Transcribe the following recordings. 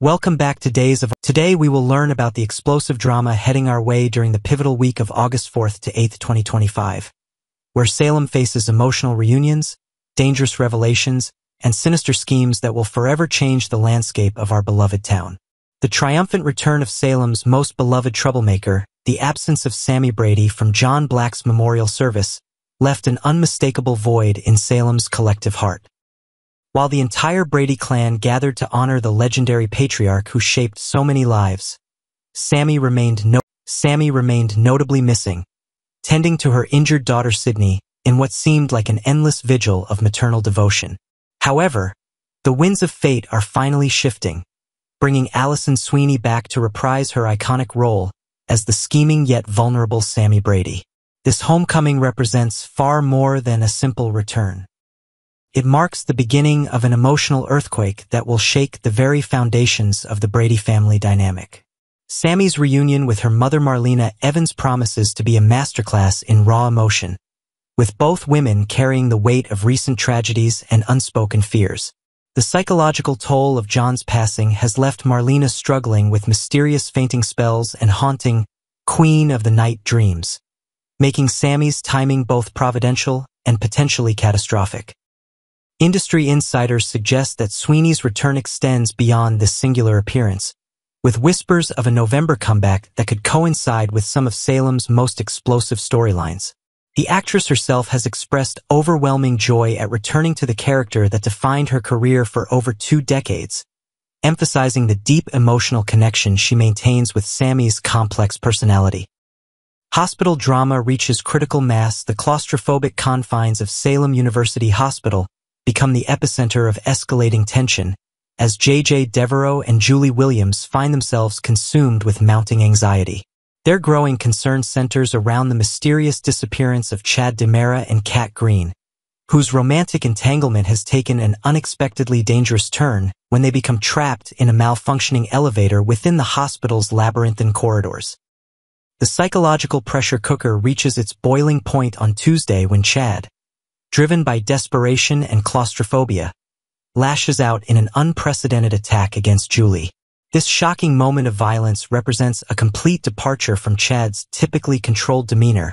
Welcome back to Today we will learn about the explosive drama heading our way during the pivotal week of August 4th to 8th, 2025, where Salem faces emotional reunions, dangerous revelations, and sinister schemes that will forever change the landscape of our beloved town. The triumphant return of Salem's most beloved troublemaker, the absence of Sammy Brady from John Black's memorial service, left an unmistakable void in Salem's collective heart. While the entire Brady clan gathered to honor the legendary patriarch who shaped so many lives, Sammy remained notably missing, tending to her injured daughter Sydney in what seemed like an endless vigil of maternal devotion. However, the winds of fate are finally shifting, bringing Allison Sweeney back to reprise her iconic role as the scheming yet vulnerable Sammy Brady. This homecoming represents far more than a simple return. It marks the beginning of an emotional earthquake that will shake the very foundations of the Brady family dynamic. Sammy's reunion with her mother Marlena Evans promises to be a masterclass in raw emotion, with both women carrying the weight of recent tragedies and unspoken fears. The psychological toll of John's passing has left Marlena struggling with mysterious fainting spells and haunting Queen of the Night dreams, making Sammy's timing both providential and potentially catastrophic. Industry insiders suggest that Sweeney's return extends beyond this singular appearance, with whispers of a November comeback that could coincide with some of Salem's most explosive storylines. The actress herself has expressed overwhelming joy at returning to the character that defined her career for over 2 decades, emphasizing the deep emotional connection she maintains with Sammy's complex personality. Hospital drama reaches critical mass. The claustrophobic confines of Salem University Hospital become the epicenter of escalating tension as J.J. Devereaux and Julie Williams find themselves consumed with mounting anxiety. Their growing concern centers around the mysterious disappearance of Chad DiMera and Kat Green, whose romantic entanglement has taken an unexpectedly dangerous turn when they become trapped in a malfunctioning elevator within the hospital's labyrinthine corridors. The psychological pressure cooker reaches its boiling point on Tuesday when Chad, driven by desperation and claustrophobia, lashes out in an unprecedented attack against Julie. This shocking moment of violence represents a complete departure from Chad's typically controlled demeanor,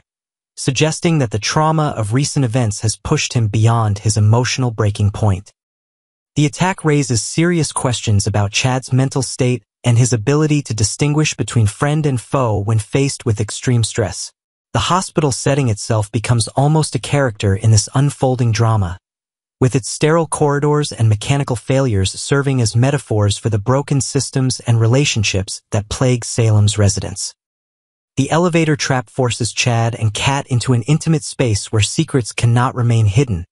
suggesting that the trauma of recent events has pushed him beyond his emotional breaking point. The attack raises serious questions about Chad's mental state and his ability to distinguish between friend and foe when faced with extreme stress. The hospital setting itself becomes almost a character in this unfolding drama, with its sterile corridors and mechanical failures serving as metaphors for the broken systems and relationships that plague Salem's residents. The elevator trap forces Chad and Kat into an intimate space where secrets cannot remain hidden,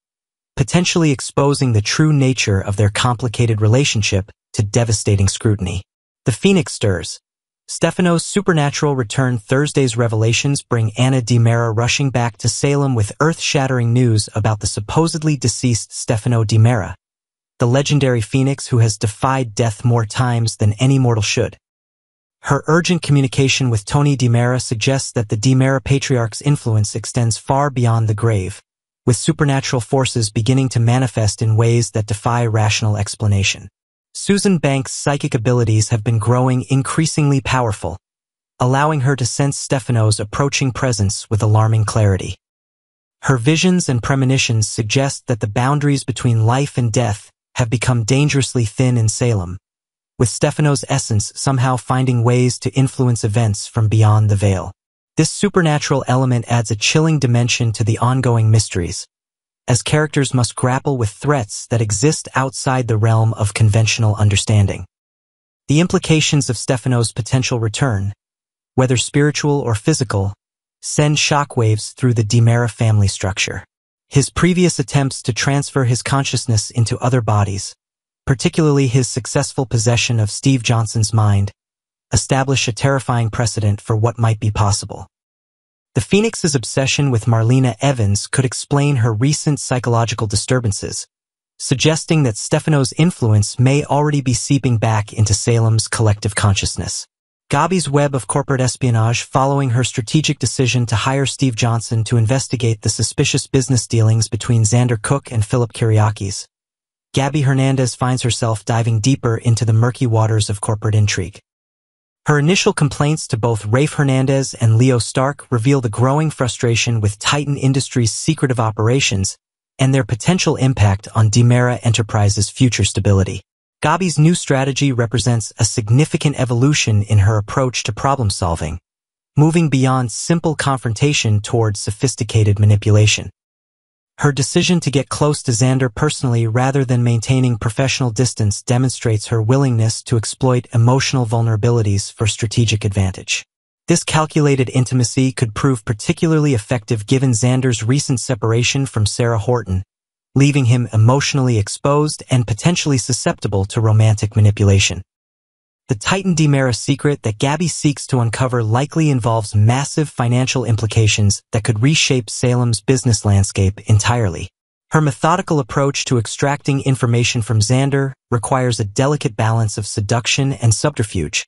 potentially exposing the true nature of their complicated relationship to devastating scrutiny. The Phoenix stirs. Stefano's supernatural return. Thursday's revelations bring Anna DiMera rushing back to Salem with earth-shattering news about the supposedly deceased Stefano DiMera, the legendary Phoenix who has defied death more times than any mortal should. Her urgent communication with Tony DiMera suggests that the DiMera patriarch's influence extends far beyond the grave, with supernatural forces beginning to manifest in ways that defy rational explanation. Susan Banks' psychic abilities have been growing increasingly powerful, allowing her to sense Stefano's approaching presence with alarming clarity. Her visions and premonitions suggest that the boundaries between life and death have become dangerously thin in Salem, with Stefano's essence somehow finding ways to influence events from beyond the veil. This supernatural element adds a chilling dimension to the ongoing mysteries, as characters must grapple with threats that exist outside the realm of conventional understanding. The implications of Stefano's potential return, whether spiritual or physical, send shockwaves through the DiMera family structure. His previous attempts to transfer his consciousness into other bodies, particularly his successful possession of Steve Johnson's mind, establish a terrifying precedent for what might be possible. The Phoenix's obsession with Marlena Evans could explain her recent psychological disturbances, suggesting that Stefano's influence may already be seeping back into Salem's collective consciousness. Gabbys' web of corporate espionage following her strategic decision to hire Steve Johnson to investigate the suspicious business dealings between Xander Cook and Philip Kyriakis, Gabby Hernandez finds herself diving deeper into the murky waters of corporate intrigue. Her initial complaints to both Rafe Hernandez and Leo Stark reveal the growing frustration with Titan Industries' secretive operations and their potential impact on DiMera Enterprises' future stability. Gabby's new strategy represents a significant evolution in her approach to problem-solving, moving beyond simple confrontation towards sophisticated manipulation. Her decision to get close to Xander personally rather than maintaining professional distance demonstrates her willingness to exploit emotional vulnerabilities for strategic advantage. This calculated intimacy could prove particularly effective given Xander's recent separation from Sarah Horton, leaving him emotionally exposed and potentially susceptible to romantic manipulation. The Titan DiMera secret that Gabby seeks to uncover likely involves massive financial implications that could reshape Salem's business landscape entirely. Her methodical approach to extracting information from Xander requires a delicate balance of seduction and subterfuge,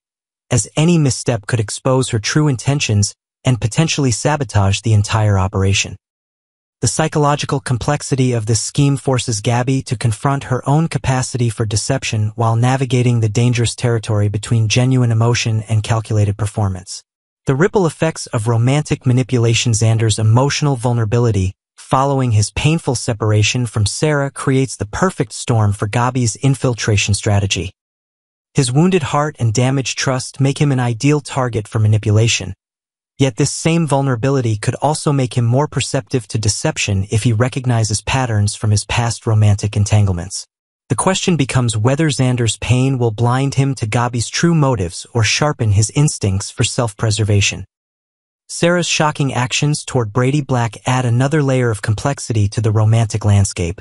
as any misstep could expose her true intentions and potentially sabotage the entire operation. The psychological complexity of this scheme forces Gabby to confront her own capacity for deception while navigating the dangerous territory between genuine emotion and calculated performance. The ripple effects of romantic manipulation. Xander's emotional vulnerability following his painful separation from Sarah creates the perfect storm for Gabby's infiltration strategy. His wounded heart and damaged trust make him an ideal target for manipulation. Yet this same vulnerability could also make him more perceptive to deception if he recognizes patterns from his past romantic entanglements. The question becomes whether Xander's pain will blind him to Gabby's true motives or sharpen his instincts for self-preservation. Sarah's shocking actions toward Brady Black add another layer of complexity to the romantic landscape,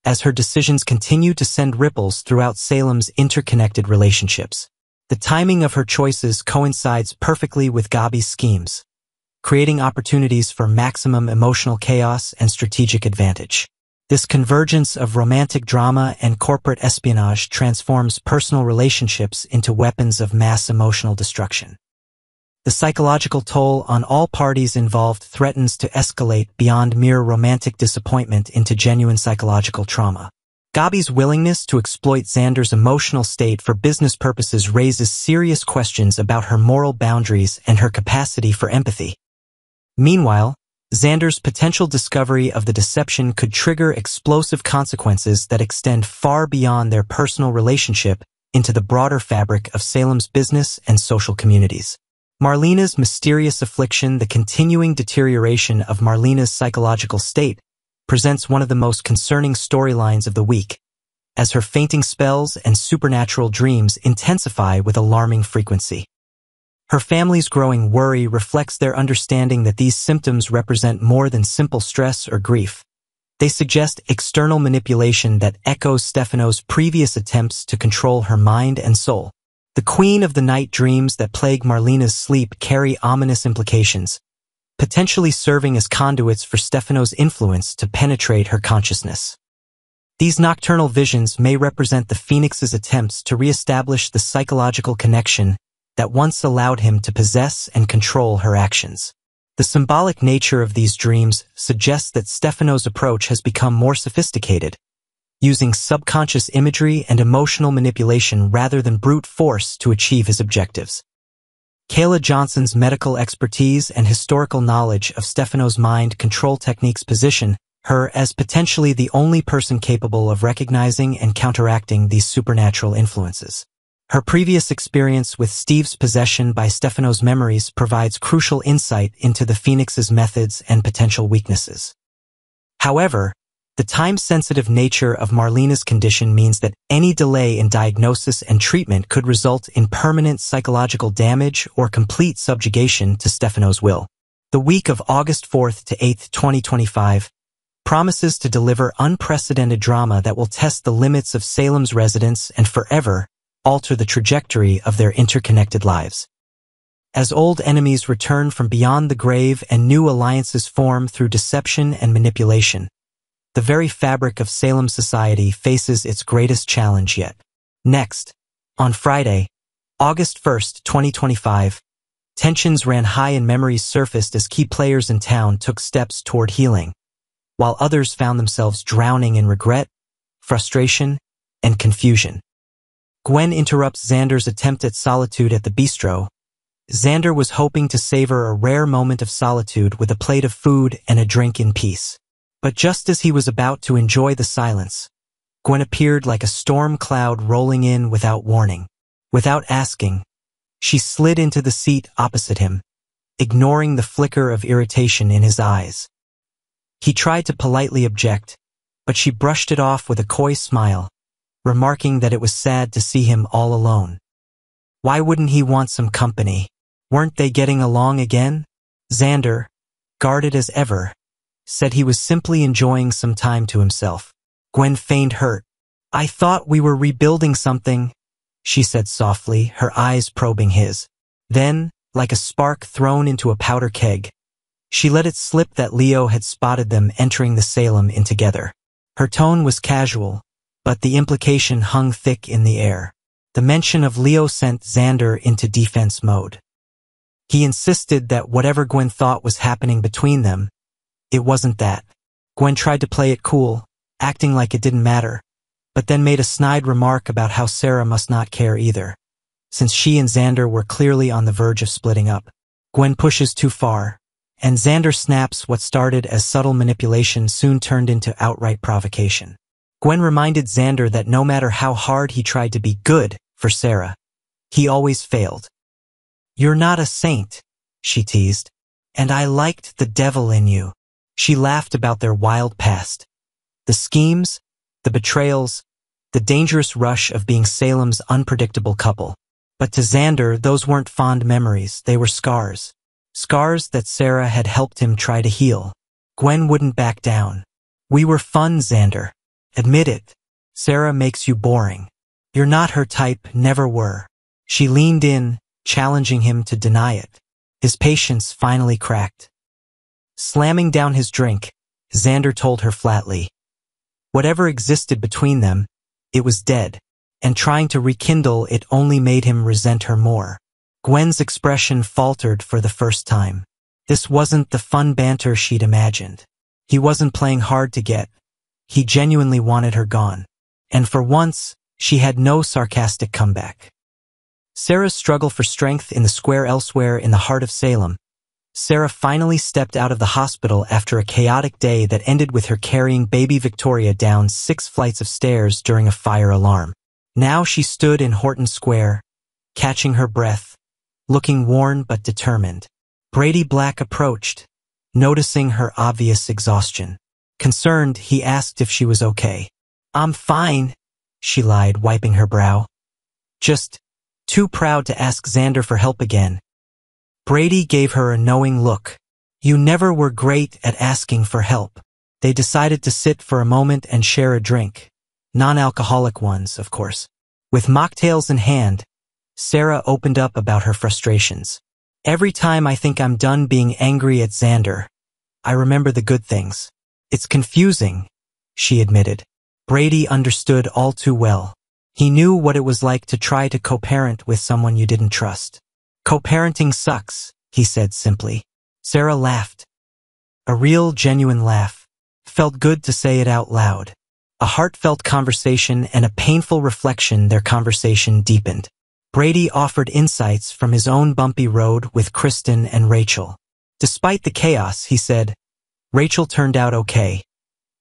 as her decisions continue to send ripples throughout Salem's interconnected relationships. The timing of her choices coincides perfectly with Gabby's schemes, creating opportunities for maximum emotional chaos and strategic advantage. This convergence of romantic drama and corporate espionage transforms personal relationships into weapons of mass emotional destruction. The psychological toll on all parties involved threatens to escalate beyond mere romantic disappointment into genuine psychological trauma. Gabby's willingness to exploit Xander's emotional state for business purposes raises serious questions about her moral boundaries and her capacity for empathy. Meanwhile, Xander's potential discovery of the deception could trigger explosive consequences that extend far beyond their personal relationship into the broader fabric of Salem's business and social communities. Marlena's mysterious affliction. The continuing deterioration of Marlena's psychological state presents one of the most concerning storylines of the week, as her fainting spells and supernatural dreams intensify with alarming frequency. Her family's growing worry reflects their understanding that these symptoms represent more than simple stress or grief. They suggest external manipulation that echoes Stefano's previous attempts to control her mind and soul. The Queen of the Night dreams that plague Marlena's sleep carry ominous implications, potentially serving as conduits for Stefano's influence to penetrate her consciousness. These nocturnal visions may represent the Phoenix's attempts to reestablish the psychological connection that once allowed him to possess and control her actions. The symbolic nature of these dreams suggests that Stefano's approach has become more sophisticated, using subconscious imagery and emotional manipulation rather than brute force to achieve his objectives. Kayla Johnson's medical expertise and historical knowledge of Stefano's mind control techniques position her as potentially the only person capable of recognizing and counteracting these supernatural influences. Her previous experience with Steve's possession by Stefano's memories provides crucial insight into the Phoenix's methods and potential weaknesses. However, the time-sensitive nature of Marlena's condition means that any delay in diagnosis and treatment could result in permanent psychological damage or complete subjugation to Stefano's will. The week of August 4th to 8th, 2025, promises to deliver unprecedented drama that will test the limits of Salem's residents and forever alter the trajectory of their interconnected lives. As old enemies return from beyond the grave and new alliances form through deception and manipulation, the very fabric of Salem society faces its greatest challenge yet. Next, on Friday, August 1st, 2025, tensions ran high and memories surfaced as key players in town took steps toward healing, while others found themselves drowning in regret, frustration, and confusion. Gwen interrupts Xander's attempt at solitude at the bistro. Xander was hoping to savor a rare moment of solitude with a plate of food and a drink in peace. But just as he was about to enjoy the silence, Gwen appeared like a storm cloud rolling in without warning. Without asking, she slid into the seat opposite him, ignoring the flicker of irritation in his eyes. He tried to politely object, but she brushed it off with a coy smile, remarking that it was sad to see him all alone. Why wouldn't he want some company? Weren't they getting along again? Xander, guarded as ever, said he was simply enjoying some time to himself. Gwen feigned hurt. I thought we were rebuilding something, she said softly, her eyes probing his. Then, like a spark thrown into a powder keg, she let it slip that Leo had spotted them entering the Salem in together. Her tone was casual, but the implication hung thick in the air. The mention of Leo sent Xander into defense mode. He insisted that whatever Gwen thought was happening between them, it wasn't that. Gwen tried to play it cool, acting like it didn't matter, but then made a snide remark about how Sarah must not care either, since she and Xander were clearly on the verge of splitting up. Gwen pushes too far, and Xander snaps. What started as subtle manipulation soon turned into outright provocation. Gwen reminded Xander that no matter how hard he tried to be good for Sarah, he always failed. You're not a saint, she teased, and I liked the devil in you. She laughed about their wild past. The schemes, the betrayals, the dangerous rush of being Salem's unpredictable couple. But to Xander, those weren't fond memories, they were scars. Scars that Sarah had helped him try to heal. Gwen wouldn't back down. We were fun, Xander. Admit it. Sarah makes you boring. You're not her type, never were. She leaned in, challenging him to deny it. His patience finally cracked. Slamming down his drink, Xander told her flatly. Whatever existed between them, it was dead, and trying to rekindle it only made him resent her more. Gwen's expression faltered for the first time. This wasn't the fun banter she'd imagined. He wasn't playing hard to get. He genuinely wanted her gone. And for once, she had no sarcastic comeback. Sarah's struggle for strength in the square elsewhere in the heart of Salem. Sarah finally stepped out of the hospital after a chaotic day that ended with her carrying baby Victoria down 6 flights of stairs during a fire alarm. Now she stood in Horton Square, catching her breath, looking worn but determined. Brady Black approached, noticing her obvious exhaustion. Concerned, he asked if she was okay. I'm fine, she lied, wiping her brow. Just too proud to ask Xander for help again. Brady gave her a knowing look. You never were great at asking for help. They decided to sit for a moment and share a drink. Non-alcoholic ones, of course. With mocktails in hand, Sarah opened up about her frustrations. Every time I think I'm done being angry at Xander, I remember the good things. It's confusing, she admitted. Brady understood all too well. He knew what it was like to try to co-parent with someone you didn't trust. Co-parenting sucks, he said simply. Sarah laughed. A real, genuine laugh. Felt good to say it out loud. A heartfelt conversation and a painful reflection. Their conversation deepened. Brady offered insights from his own bumpy road with Kristen and Rachel. Despite the chaos, he said, Rachel turned out okay.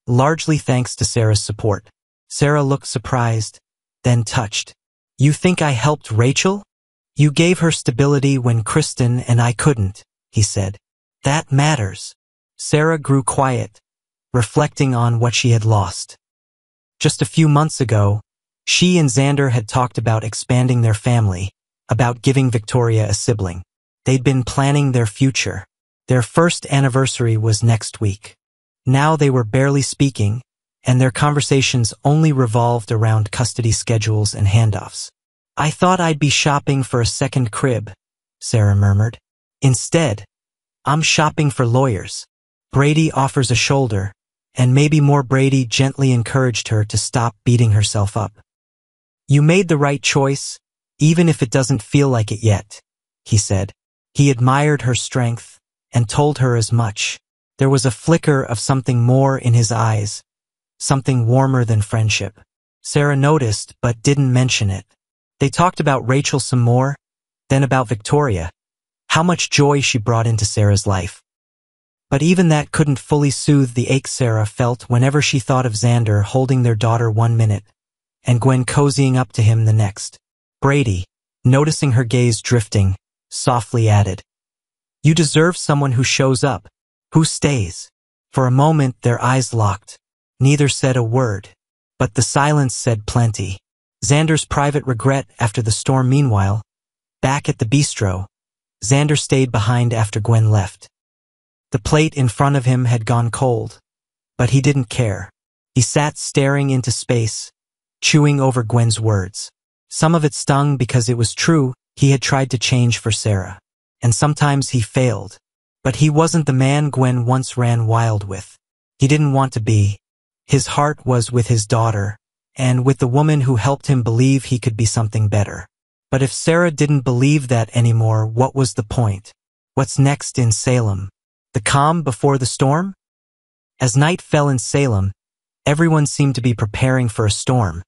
Largely thanks to Sarah's support. Sarah looked surprised, then touched. You think I helped Rachel? You gave her stability when Kristen and I couldn't, he said. That matters. Sarah grew quiet, reflecting on what she had lost. Just a few months ago, she and Xander had talked about expanding their family, about giving Victoria a sibling. They'd been planning their future. Their first anniversary was next week. Now they were barely speaking, and their conversations only revolved around custody schedules and handoffs. I thought I'd be shopping for a second crib, Sarah murmured. Instead, I'm shopping for lawyers. Brady offers a shoulder, and maybe more. Brady gently encouraged her to stop beating herself up. You made the right choice, even if it doesn't feel like it yet, he said. He admired her strength and told her as much. There was a flicker of something more in his eyes, something warmer than friendship. Sarah noticed but didn't mention it. They talked about Rachel some more, then about Victoria, how much joy she brought into Sarah's life. But even that couldn't fully soothe the ache Sarah felt whenever she thought of Xander holding their daughter 1 minute and Gwen cozying up to him the next. Brady, noticing her gaze drifting, softly added, "You deserve someone who shows up, who stays." For a moment their eyes locked. Neither said a word, but the silence said plenty. Xander's private regret after the storm. Meanwhile, back at the bistro, Xander stayed behind after Gwen left. The plate in front of him had gone cold, but he didn't care. He sat staring into space, chewing over Gwen's words. Some of it stung because it was true. He had tried to change for Sarah, and sometimes he failed. But he wasn't the man Gwen once ran wild with. He didn't want to be. His heart was with his daughter, and with the woman who helped him believe he could be something better. But if Sarah didn't believe that anymore, what was the point? What's next in Salem? The calm before the storm? As night fell in Salem, everyone seemed to be preparing for a storm.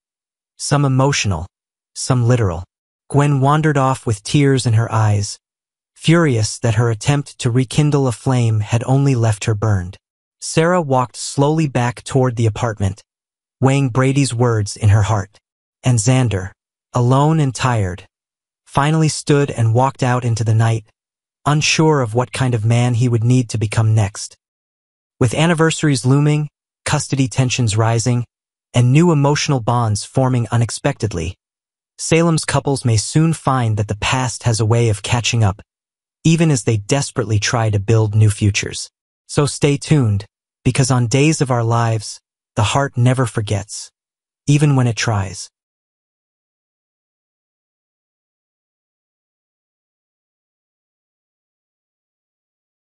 Some emotional, some literal. Gwen wandered off with tears in her eyes, furious that her attempt to rekindle a flame had only left her burned. Sarah walked slowly back toward the apartment, weighing Brady's words in her heart. And Xander, alone and tired, finally stood and walked out into the night, unsure of what kind of man he would need to become next. With anniversaries looming, custody tensions rising, and new emotional bonds forming unexpectedly, Salem's couples may soon find that the past has a way of catching up, even as they desperately try to build new futures. So stay tuned, because on days of our lives, the heart never forgets, even when it tries.